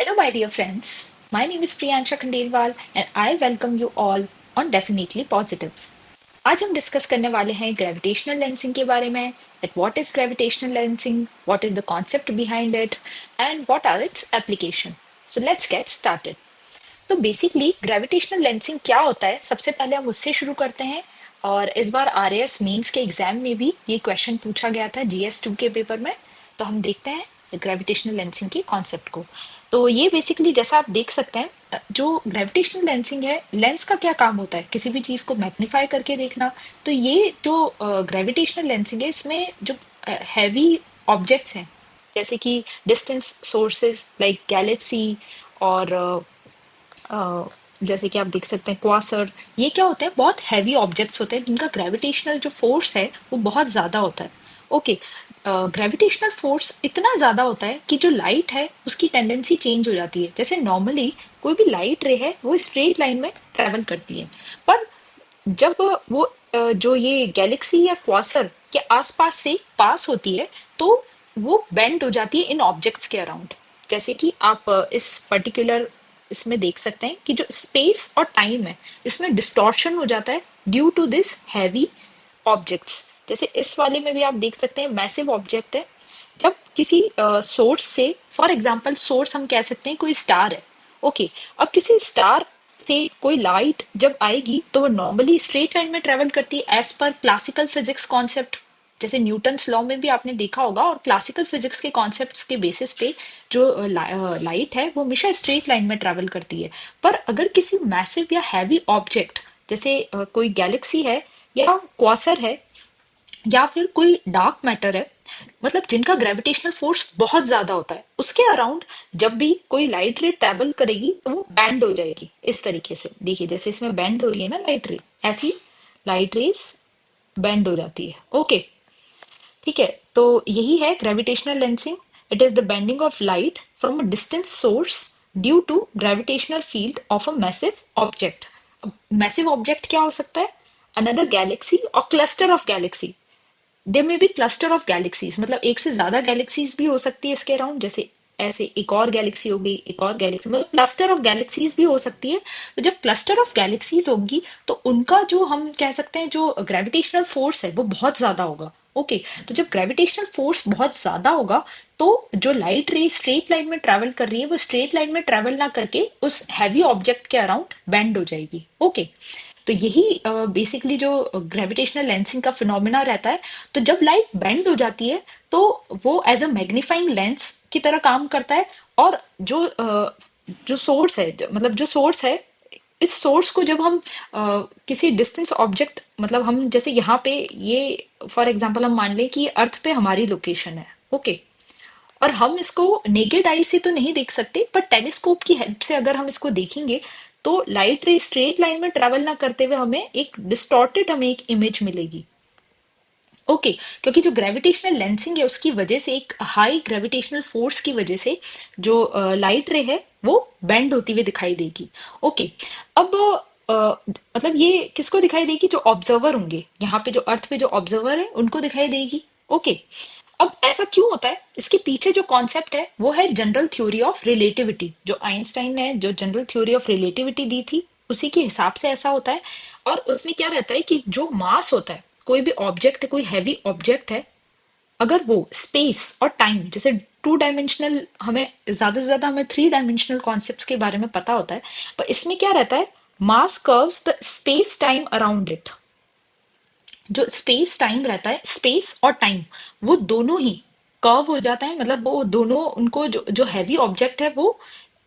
Hello, my dear friends. My name is Priyansha Khandelwal and I welcome you all on Definitely Positive. आज हम discuss करने वाले हैं gravitational lensing के बारे में that what is gravitational lensing, what is the concept behind it and what are its application. So let's get started. तो basically gravitational lensing क्या होता है सबसे पहले हम उससे शुरू करते हैं और इस बार आरएएस मेंस के एग्जाम में भी ये क्वेश्चन पूछा गया था जीएस 2 के पेपर में। तो हम देखते हैं ग्रेविटेशनल लेंसिंग के कॉन्सेप्ट को। तो ये बेसिकली जैसा आप देख सकते हैं जो ग्रेविटेशनल लेंसिंग है, लेंस का क्या काम होता है, किसी भी चीज को मैग्नीफाई करके देखना। तो ये जो ग्रेविटेशनल लेंसिंग है इसमें जो हैवी ऑब्जेक्ट्स हैं जैसे कि डिस्टेंस सोर्सेज लाइक गैलेक्सी और अ, जैसे कि आप देख सकते हैं क्वासर, ये क्या होते हैं, बहुत हैवी ऑब्जेक्ट्स होते हैं जिनका ग्रेविटेशनल जो फोर्स है वो बहुत ज्यादा होता है। ओके, ग्रेविटेशनल फोर्स इतना ज्यादा होता है कि जो लाइट है उसकी टेंडेंसी चेंज हो जाती है। जैसे नॉर्मली कोई भी लाइट रे है वो स्ट्रेट लाइन में ट्रेवल करती है, पर जब वो जो ये गैलेक्सी या क्वासर के आसपास से पास होती है तो वो बेंड हो जाती है इन ऑब्जेक्ट्स के अराउंड। जैसे कि आप इस पर्टिकुलर इसमें देख सकते हैं कि जो स्पेस और टाइम है इसमें डिस्टॉर्शन हो जाता है due to this heavy objects. जैसे इस वाले में भी आप देख सकते हैं मैसिव ऑब्जेक्ट है। जब किसी सोर्स से, फॉर एग्जांपल सोर्स हम कह सकते हैं कोई स्टार है। ओके, अब किसी स्टार से कोई लाइट जब आएगी तो वो नॉर्मली स्ट्रेट लाइन में ट्रेवल करती है as per classical physics concept. जैसे न्यूटन्स लॉ में भी आपने देखा होगा और क्लासिकल फिजिक्स के कॉन्सेप्ट्स के बेसिस पे जो लाइट है वो हमेशा स्ट्रेट लाइन में ट्रेवल करती है। पर अगर किसी मैसिव या हैवी ऑब्जेक्ट जैसे कोई गैलेक्सी है या क्वासर है या फिर कोई डार्क मैटर है, मतलब जिनका ग्रेविटेशनल फोर्स बहुत ज्यादा होता है, उसके अराउंड जब भी कोई लाइट रे ट्रेवल करेगी तो वो बैंड हो जाएगी। इस तरीके से देखिए, जैसे इसमें बैंड हो रही है ना लाइट रे, ऐसी लाइट रेस बैंड हो जाती है। ओके, ठीक है। तो यही है gravitational lensing. It is the bending of light from a distant source due to gravitational field of a massive object. Massive object क्या हो सकता है? अनदर गैलेक्सी और cluster of galaxy. There may be cluster of galaxies, मतलब एक से ज्यादा galaxies भी हो सकती है इसके अराउंड। जैसे ऐसे एक और गैलेक्सी हो गई, एक और गैलेक्सी, मतलब क्लस्टर ऑफ गैलेक्सीज भी हो सकती है। तो जब क्लस्टर ऑफ गैलेक्सीज होगी तो उनका जो हम कह सकते हैं जो ग्रेविटेशनल फोर्स है वो बहुत ज्यादा होगा। ओके, तो जब ग्रेविटेशनल फोर्स बहुत ज्यादा होगा तो जो लाइट रे स्ट्रेट लाइन में ट्रेवल कर रही है वो स्ट्रेट लाइन में ट्रेवल ना करके उस हैवी ऑब्जेक्ट के अराउंड बेंड हो जाएगी। ओके, तो यही बेसिकली जो ग्रेविटेशनल लेंसिंग का फिनोमेना रहता है। तो जब लाइट बेंड हो जाती है तो वो एज अ मैग्नीफाइंग लेंस की तरह काम करता है। और जो सोर्स है, मतलब जो सोर्स है, इस सोर्स को जब हम किसी डिस्टेंस ऑब्जेक्ट, मतलब हम जैसे यहाँ पे ये फॉर एग्जांपल हम मान लें कि अर्थ पे हमारी लोकेशन है। ओके, और हम इसको नेकेड आई से तो नहीं देख सकते, पर टेलीस्कोप की हेल्प से अगर हम इसको देखेंगे तो लाइट रे स्ट्रेट लाइन में ट्रेवल ना करते हुए हमें एक डिस्टॉर्टेड, हमें एक इमेज मिलेगी। ओके, क्योंकि जो ग्रेविटेशनल लेंसिंग है उसकी वजह से, एक हाई ग्रेविटेशनल फोर्स की वजह से जो लाइट रे है वो बेंड होती हुई दिखाई देगी। ओके, अब मतलब ये किसको दिखाई देगी? जो ऑब्जर्वर होंगे यहाँ पे, जो अर्थ पे जो ऑब्जर्वर है उनको दिखाई देगी। ओके, अब ऐसा क्यों होता है? इसके पीछे जो कॉन्सेप्ट है वो है जनरल थ्योरी ऑफ रिलेटिविटी। जो आइंस्टाइन ने जो जनरल थ्योरी ऑफ रिलेटिविटी दी थी उसी के हिसाब से ऐसा होता है। और उसमें क्या रहता है कि जो मास होता है, कोई भी ऑब्जेक्ट है, कोई हैवी ऑब्जेक्ट है, अगर वो स्पेस और टाइम, जैसे टू डायमेंशनल, हमें ज्यादा से ज्यादा हमें थ्री डायमेंशनल कॉन्सेप्ट्स के बारे में पता होता है, पर इसमें क्या रहता है, mass curves the space time around it. जो स्पेस टाइम रहता है, स्पेस और टाइम, वो दोनों ही कर्व हो जाता है। मतलब वो दोनों, उनको जो जो हैवी ऑब्जेक्ट है वो,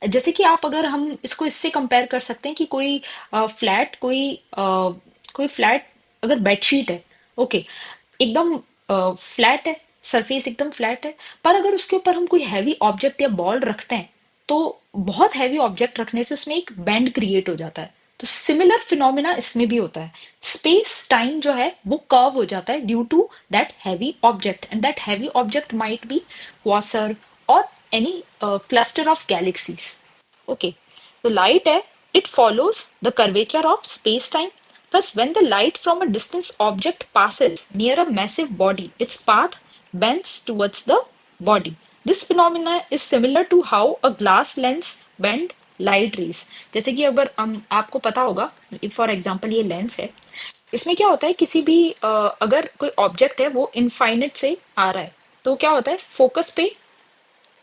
जैसे कि आप, अगर हम इसको इससे कंपेयर कर सकते हैं कि कोई फ्लैट, कोई फ्लैट अगर बेडशीट है। ओके, एकदम फ्लैट है, सरफेस एकदम फ्लैट है, पर अगर उसके ऊपर हम कोई हैवी ऑब्जेक्ट या बॉल रखते हैं तो बहुत हैवी ऑब्जेक्ट रखने से उसमें एक बैंड क्रिएट हो जाता है। तो सिमिलर फिनोमिना इसमें भी होता है। स्पेस टाइम जो है वो कर्व हो जाता है due to that heavy object, and that heavy object might be quasar और any cluster of galaxies. Okay, तो लाइट है, it follows the curvature of space-time. Thus, when the light from a distant object passes near a massive body, its path bends towards the body. This phenomena is similar to how a glass lens bend light rays. जैसे कि अगर हम आपको पता होगा, for example ये lens है, इसमें क्या होता है किसी भी अगर कोई ऑब्जेक्ट है वो इनफाइनाइट से आ रहा है, तो क्या होता है फोकस पे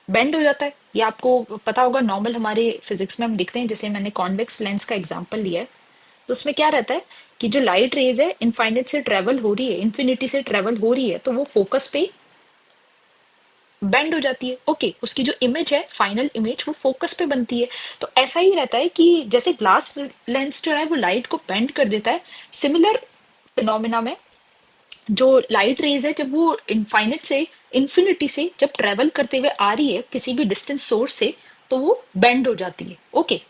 बेंड हो जाता है। ये आपको पता होगा, नॉर्मल हमारे फिजिक्स में हम दिखते हैं, जैसे मैंने कॉन्वेक्स लेंस का एग्जांपल लिया है, तो उसमें क्या रहता है कि जो लाइट रेज है इनफाइनाइट से ट्रेवल हो रही है, इन्फिनिटी से ट्रेवल हो रही है, तो वो फोकस पे बेंड हो जाती है। ओके, उसकी जो इमेज है, फाइनल इमेज, वो फोकस पे बनती है। तो ऐसा ही रहता है कि जैसे ग्लास लेंस जो है वो लाइट को बेंड कर देता है, सिमिलर फिनोमिना में जो लाइट रेज है जब वो इनफाइनाइट से इन्फिनिटी से जब ट्रेवल करते हुए आ रही है किसी भी डिस्टेंस सोर्स से, तो वो बेंड हो जाती है। ओके,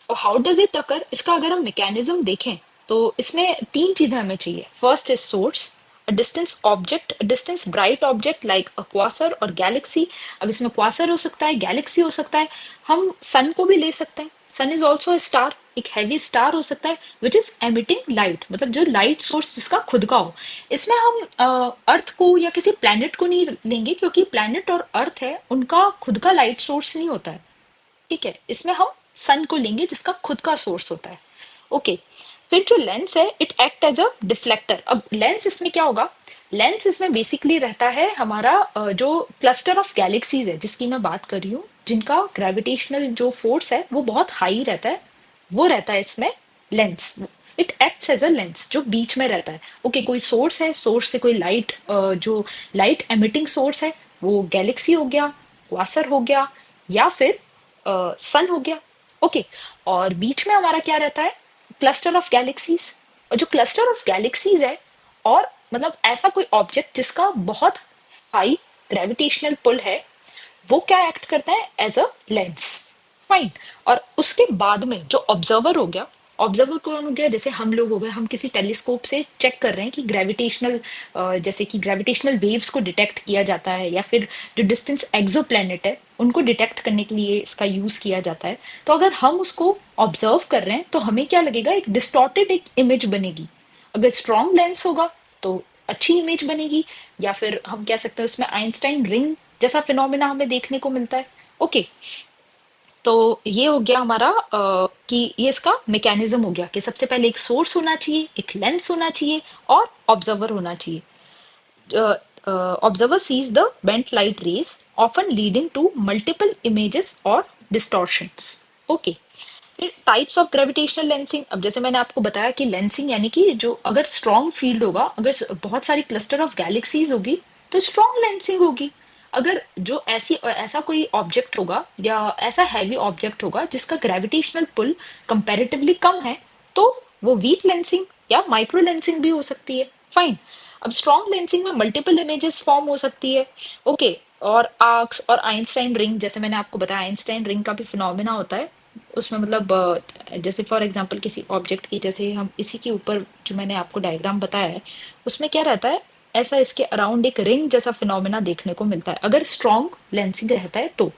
और हाउ डज इट अकर, इसका अगर हम मैकेनिज्म देखें तो इसमें तीन चीजें हमें चाहिए। First is source, a distance object, a distance bright object like a Quasar और गैलेक्सी। अब इसमें क्वासर हो सकता है, गैलेक्सी हो सकता है, हम सन को भी ले सकते हैं, सन इज ऑल्सो स्टार, एक हैवी स्टार हो सकता है विच इज एमिटिंग लाइट, मतलब जो लाइट सोर्स जिसका खुद का हो। इसमें हम अर्थ को या किसी प्लैनेट को नहीं लेंगे, क्योंकि प्लैनेट और अर्थ है उनका खुद का लाइट सोर्स नहीं होता है। ठीक है, इसमें हम सन को लेंगे जिसका खुद का सोर्स होता है। ओके, फिर जो लेंस है it act as a deflector. अब लेंस इसमें क्या होगा, लेंस इसमें बेसिकली रहता है हमारा जो क्लस्टर ऑफ गैलेक्सीज है जिसकी मैं बात कर रही हूँ, जिनका ग्रेविटेशनल जो फोर्स है वो बहुत हाई रहता है, वो रहता है इसमें lens. It acts as a lens जो बीच में रहता है। ओके, कोई सोर्स है, सोर्स से कोई लाइट, जो लाइट एमिटिंग सोर्स है वो गैलेक्सी हो गया, क्वासर हो गया, या फिर सन हो गया। ओके, और बीच में हमारा क्या रहता है, क्लस्टर ऑफ गैलेक्सीज। और जो क्लस्टर ऑफ गैलेक्सीज है, और मतलब ऐसा कोई ऑब्जेक्ट जिसका बहुत हाई ग्रेविटेशनल पुल है, वो क्या एक्ट करता है एज अ लेंस। फाइन। और उसके बाद में जो ऑब्जर्वर हो गया, ऑब्जर्वर कौन हो गया, जैसे हम लोग हो गए, हम किसी टेलीस्कोप से चेक कर रहे हैं कि ग्रेविटेशनल, जैसे कि ग्रेविटेशनल वेव्स को डिटेक्ट किया जाता है, या फिर जो डिस्टेंस एक्सोप्लैनेट है उनको डिटेक्ट करने के लिए इसका यूज किया जाता है। तो अगर हम उसको ऑब्जर्व कर रहे हैं तो हमें क्या लगेगा, एक डिस्टॉर्टेड एक इमेज बनेगी। अगर स्ट्रॉन्ग लेंस होगा तो अच्छी इमेज बनेगी, या फिर हम कह सकते हैं उसमें आइंस्टाइन रिंग जैसा फिनोमिना हमें देखने को मिलता है। ओके, तो ये हो गया हमारा कि ये इसका मैकेनिज्म हो गया कि सबसे पहले एक सोर्स होना चाहिए, एक लेंस होना चाहिए, और ऑब्जर्वर होना चाहिए। Observer sees the bent light rays, often leading to multiple images or distortions. Okay. फिर टाइप्स ऑफ ग्रेविटेशनल लेंसिंग। अब जैसे मैंने आपको बताया कि लेंसिंग यानी कि जो अगर स्ट्रॉन्ग फील्ड होगा, अगर बहुत सारी क्लस्टर ऑफ गैलेक्सीज होगी, तो स्ट्रॉन्ग लेंसिंग होगी। अगर जो ऐसा कोई ऑब्जेक्ट होगा या ऐसा हैवी ऑब्जेक्ट होगा जिसका ग्रेविटेशनल पुल कंपैरेटिवली कम है, तो वो वीक लेंसिंग या माइक्रो लेंसिंग भी हो सकती है। फाइन। अब स्ट्रॉन्ग लेंसिंग में मल्टीपल इमेजेस फॉर्म हो सकती है। ओके, और आर्क्स और आइंस्टाइन रिंग, जैसे मैंने आपको बताया आइंस्टाइन रिंग का भी फिनोमेना होता है। उसमें मतलब जैसे फॉर एग्जांपल किसी ऑब्जेक्ट की, जैसे हम इसी के ऊपर जो मैंने आपको डायग्राम बताया है, उसमें क्या रहता है, ऐसा इसके अराउंड एक रिंग जैसा फिनोमेना देखने को मिलता है अगर स्ट्रॉन्ग लेंसिंग रहता है तो।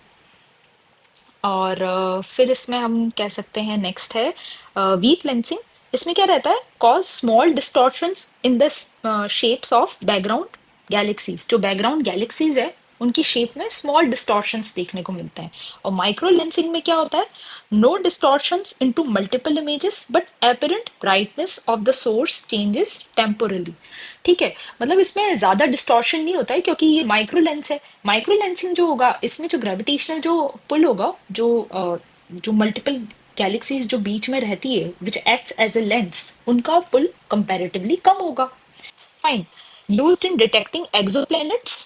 और फिर इसमें हम कह सकते हैं नेक्स्ट है वीक लेंसिंग। इसमें क्या रहता है, cause small distortions in the shapes of background galaxies. जो बैकग्राउंड गैलेक्सीज है उनकी शेप में स्मॉल डिस्टॉर्शंस देखने को मिलते हैं। और माइक्रो लेंसिंग में क्या होता है, no distortions into multiple images but apparent brightness of the source changes temporally. ठीक है, मतलब इसमें ज्यादा डिस्टॉर्शन नहीं होता है क्योंकि ये माइक्रो लेंस है। माइक्रो लेंसिंग जो होगा इसमें जो ग्रेविटेशनल जो पुल होगा, जो मल्टीपल गैलेक्सीज जो बीच में रहती है which acts as a lens, उनका पुल कंपैरेटिवली कम होगा। Fine. Used in detecting exoplanets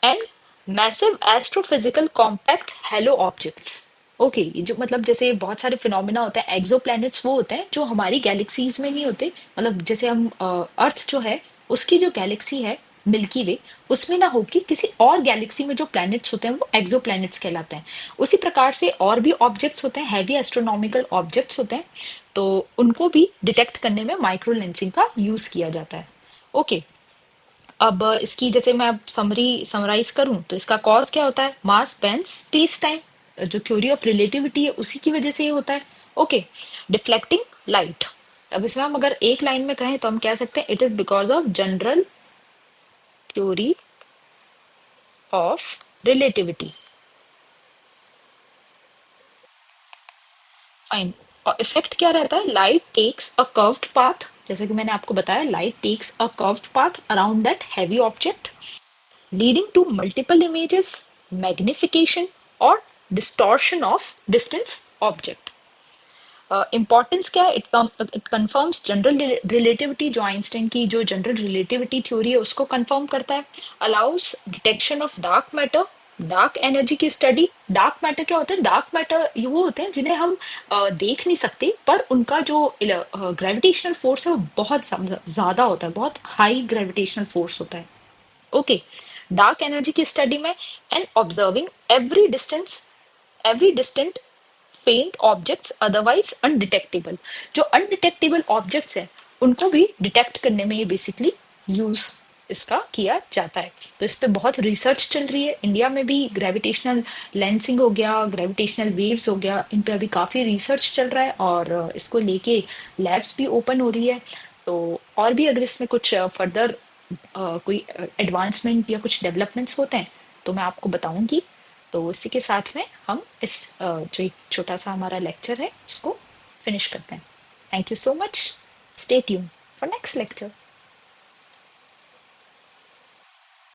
and massive astrophysical compact halo objects. Okay, ये जो मतलब जैसे बहुत सारे फिनोमेना होते हैं, एक्सोप्लैनेट्स वो होते हैं जो हमारी गैलेक्सीज में नहीं होते। मतलब जैसे हम अर्थ जो है उसकी जो गैलेक्सी है मिल्की वे, उसमें ना होगी, किसी और गैलेक्सी में जो प्लैनेट्स होते हैं वो एक्सोप्लैनेट्स कहलाते हैं। उसी प्रकार से और भी ऑब्जेक्ट्स होते हैं, हैवी एस्ट्रोनॉमिकल ऑब्जेक्ट्स होते हैं, तो उनको भी डिटेक्ट करने में माइक्रो लेंसिंग का यूज किया जाता है। ओके, अब इसकी जैसे मैं अब समराइज करूं तो इसका कॉज क्या होता है, मास बेंस स्पेस टाइम, जो थ्योरी ऑफ रिलेटिविटी है उसी की वजह से ये होता है। Okay, deflecting light. अब इसमें हम अगर एक लाइन में कहें तो हम कह सकते हैं it is because of general theory of relativity. Fine. और इफेक्ट क्या रहता है? Light takes a curved path, जैसे कि मैंने आपको बताया, light takes a curved path around that heavy object, leading to multiple images, magnification, or distortion of distance object. Importance क्या है? इट कंफर्म्स जनरल रिलेटिविटी, जो आइंस्टाइन की जो जनरल रिलेटिविटी थ्योरी है उसको कंफर्म करता है। Allow us detection of dark matter, dark energy की स्टडी। डार्क मैटर क्या होता है? डार्क मैटर ये वो होते हैं जिन्हें हम देख नहीं सकते, पर उनका जो ग्रेविटेशनल फोर्स है वो बहुत ज्यादा होता है, बहुत हाई ग्रेविटेशनल फोर्स होता है। ओके। डार्क एनर्जी की स्टडी में एंड ऑब्जर्विंग एवरी डिस्टेंट फेंट ऑब्जेक्ट्स अदरवाइज अनडिटेक्टेबल। जो अनडिटेक्टेबल ऑब्जेक्ट्स हैं उनको भी डिटेक्ट करने में ये बेसिकली यूज इसका किया जाता है। तो इस पे बहुत रिसर्च चल रही है इंडिया में भी। ग्रेविटेशनल लेंसिंग हो गया, ग्रेविटेशनल वेव्स हो गया, इन पे अभी काफी रिसर्च चल रहा है, और इसको लेके लैब्स भी ओपन हो रही है। तो और भी अगर इसमें कुछ फर्दर कोई एडवांसमेंट या कुछ डेवलपमेंट्स होते हैं तो मैं आपको बताऊंगी। तो इसी के साथ में हम इस जो एक छोटा सा हमारा लेक्चर है उसको फिनिश करते हैं। Thank you so much. Stay tune for next lecture.